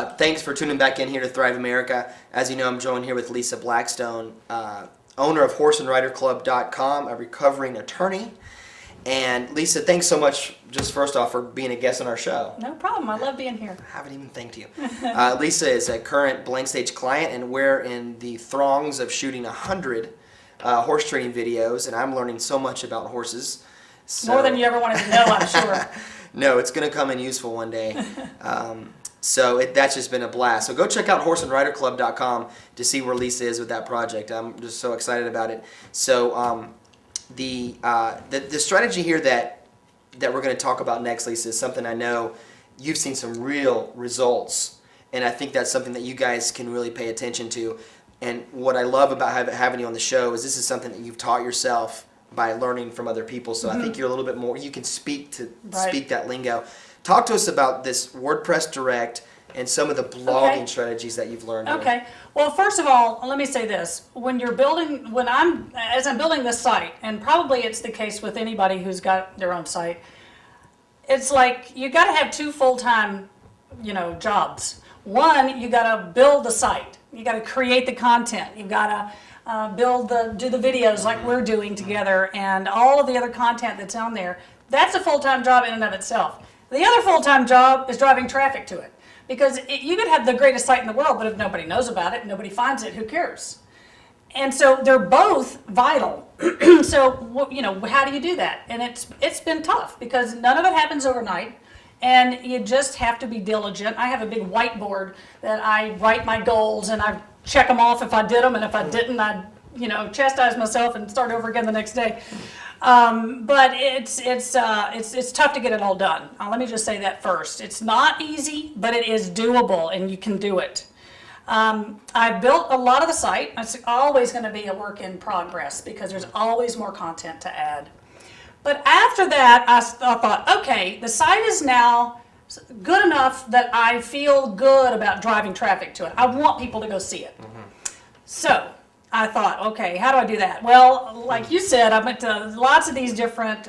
Thanks for tuning back in here to Thrive America. As you know, I'm joined here with Lisa Blackstone, owner of horseandriderclub.com, a recovering attorney. And Lisa, thanks so much, just first off, for being a guest on our show. No problem. I love being here. I haven't even thanked you. Lisa is a current Blank Stage client, and we're in the throngs of shooting 100 horse training videos, and I'm learning so much about horses. So, more than you ever wanted to know, I'm sure. No, it's going to come in useful one day. That's just been a blast. So go check out horseandriderclub.com to see where Lisa is with that project. I'm just so excited about it. So the strategy here that we're going to talk about next, Lisa, is something I know you've seen some real results, and I think that's something that you guys can really pay attention to. And what I love about having you on the show is this is something that you've taught yourself by learning from other people. So I think you're a little bit more, you can speak that lingo. Talk to us about this WordPress Direct and some of the blogging strategies that you've learned. Okay. Well, first of all, let me say this. As I'm building this site, and probably it's the case with anybody who's got their own site, it's like you got to have two full-time, jobs. One, you got to build the site. You got to create the content. You got to do the videos like we're doing together, and all of the other content that's on there. That's a full-time job in and of itself. The other full-time job is driving traffic to it. Because you could have the greatest site in the world, but if nobody knows about it, nobody finds it, who cares? And so they're both vital. So, how do you do that? And it's been tough because none of it happens overnight, and you just have to be diligent. I have a big whiteboard that I write my goals, and I check them off if I did them, and if I didn't, I chastise myself and start over again the next day. But it's tough to get it all done. Let me just say that first. It's not easy, but it is doable, and you can do it. I've built a lot of the site. It's always going to be a work in progress because there's always more content to add. But after that, I thought, okay, the site is now good enough that I feel good about driving traffic to it. I want people to go see it. So I thought, okay, how do I do that? Well, like you said, I went to lots of these different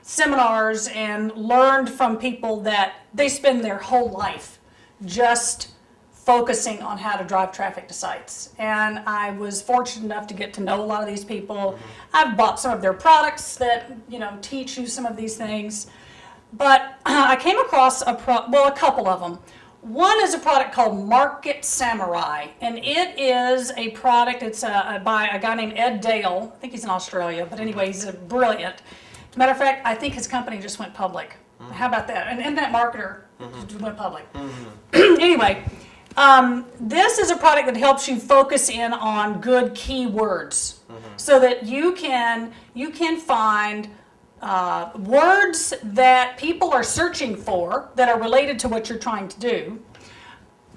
seminars and learned from people that they spend their whole life just focusing on how to drive traffic to sites. And I was fortunate enough to get to know a lot of these people. I've bought some of their products that, teach you some of these things. But I came across a couple of them. One is a product called Market Samurai, and it is a product, it's by a guy named Ed Dale. I think he's in Australia, but anyway, he's brilliant. As a matter of fact, I think his company just went public. How about that? An internet marketer just went public. Anyway, this is a product that helps you focus in on good keywords so that you can find words that people are searching for that are related to what you're trying to do,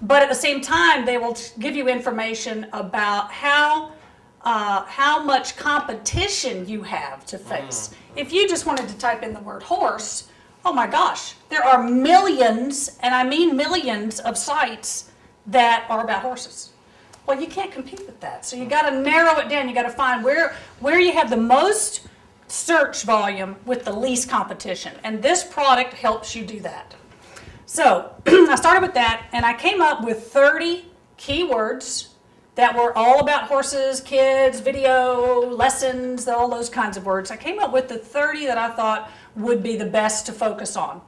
but at the same time they will give you information about how much competition you have to face. If you just wanted to type in the word horse, oh my gosh, there are millions, and I mean millions, of sites that are about horses. Well, you can't compete with that, so you got to narrow it down. You got to find where you have the most search volume with the least competition, and this product helps you do that. So I started with that, and I came up with 30 keywords that were all about horses, kids, video, lessons, all those kinds of words. I came up with the 30 that I thought would be the best to focus on.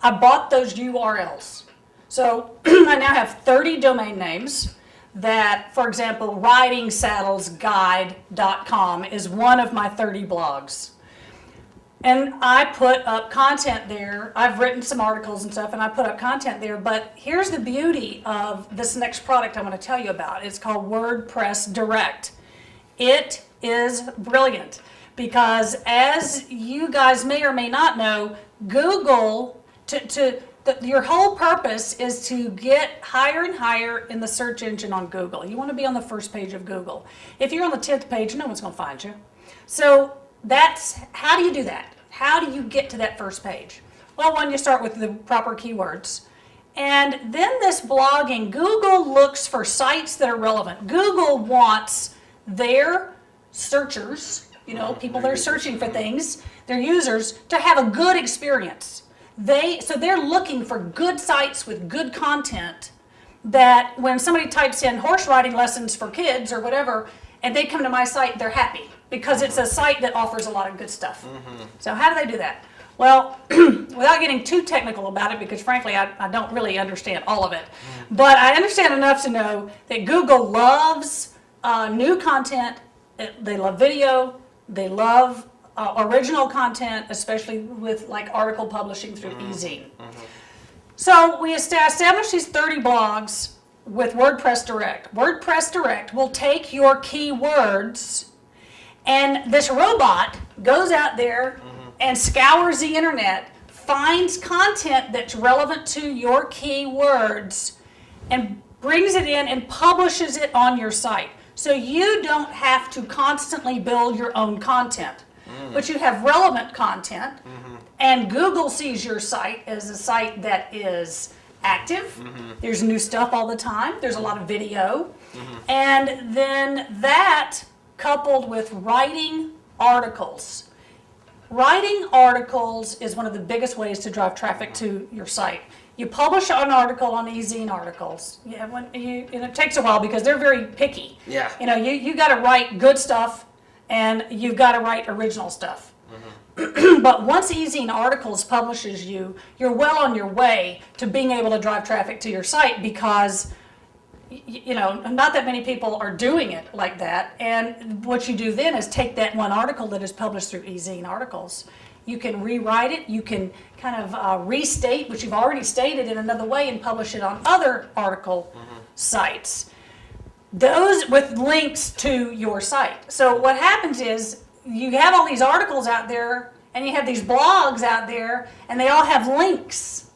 I bought those URLs. So I now have 30 domain names that, for example, ridingsaddlesguide.com is one of my 30 blogs. And I put up content there. I've written some articles and stuff, and I put up content there. But here's the beauty of this next product I want to tell you about. It's called WordPress Direct. It is brilliant because, as you guys may or may not know, Google, your whole purpose is to get higher and higher in the search engine on Google. You want to be on the first page of Google. If you're on the 10th page, no one's going to find you. So how do you do that? How do you get to that first page? Well, one, you start with the proper keywords. And then this blogging, Google looks for sites that are relevant. Google wants their searchers, people that are searching for things, their users, to have a good experience. So they're looking for good sites with good content that when somebody types in horse riding lessons for kids or whatever, and they come to my site, they're happy because it's a site that offers a lot of good stuff. So how do they do that? Well, without getting too technical about it, because frankly, I don't really understand all of it, but I understand enough to know that Google loves new content. They love video. They love original content, especially with like article publishing through eZine. So we established these 30 blogs with WordPress Direct. WordPress Direct will take your keywords, and this robot goes out there and scours the internet, finds content that's relevant to your keywords, and brings it in and publishes it on your site. So you don't have to constantly build your own content, but you have relevant content, and Google sees your site as a site that is active. There's new stuff all the time. There's a lot of video. And then that coupled with writing articles. Writing articles is one of the biggest ways to drive traffic to your site. You publish an article on eZine Articles. And it takes a while because they're very picky. Yeah. You got to write good stuff, and you've got to write original stuff. But once eZine Articles publishes you, you're well on your way to being able to drive traffic to your site because not that many people are doing it like that. And what you do then is take that one article that is published through eZine Articles. You can rewrite it. You can kind of restate what you've already stated in another way and publish it on other article sites. Those with links to your site. So what happens is you have all these articles out there and you have these blogs out there and they all have links.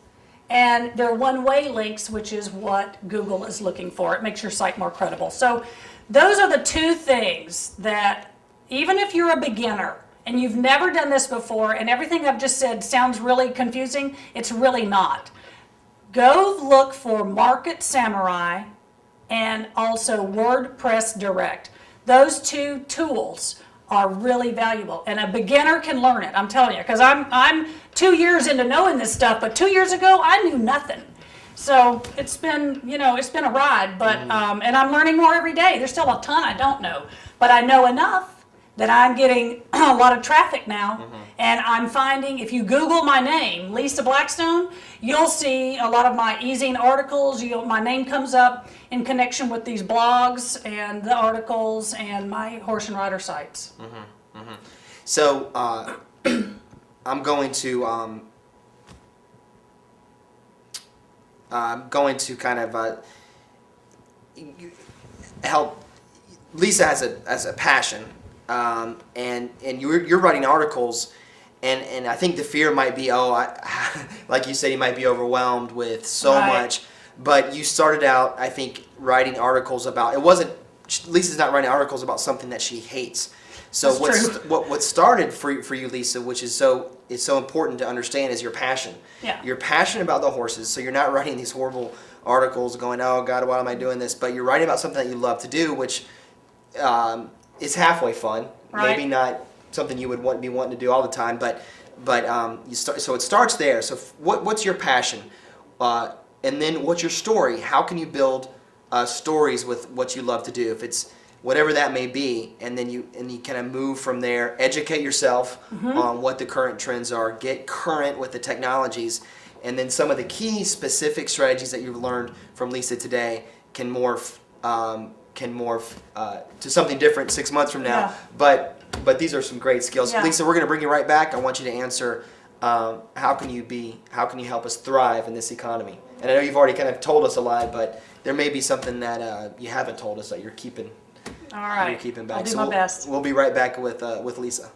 And they're one-way links, which is what Google is looking for. It makes your site more credible. So those are the two things that, even if you're a beginner and you've never done this before and everything I've just said sounds really confusing, it's really not. Go look for Market Samurai and also WordPress Direct. Those two tools are really valuable, and a beginner can learn it. I'm telling you, because I'm 2 years into knowing this stuff, but 2 years ago I knew nothing. So it's been a ride, but and I'm learning more every day. There's still a ton I don't know, but I know enough that I'm getting a lot of traffic now, and I'm finding if you Google my name, Lisa Blackstone, you'll see a lot of my eZine articles. My name comes up in connection with these blogs and the articles and my horse and rider sites. So I'm going to kind of help. Lisa has a passion, and you're writing articles, and I think the fear might be, like you said, you might be overwhelmed with so much. But you started out, I think, writing articles about. Lisa's not writing articles about something that she hates. So what started for you, Lisa, which is so important to understand, is your passion. Yeah. You're passionate about the horses, so you're not writing these horrible articles going, oh God, why am I doing this? But you're writing about something that you love to do, which is halfway fun. Right. Maybe not something you would be wanting to do all the time, but so it starts there. So what's your passion? And then what's your story? How can you build stories with what you love to do? If it's whatever that may be, and then you kind of move from there, educate yourself on what the current trends are, get current with the technologies, and then some of the key specific strategies that you've learned from Lisa today can morph to something different 6 months from now. Yeah. But these are some great skills. Yeah. Lisa, we're going to bring you right back. I want you to answer how can you help us thrive in this economy? And I know you've already kind of told us a lot, but there may be something that you haven't told us that you're keeping. All right. You're keeping back. I'll do my best. We'll be right back with Lisa.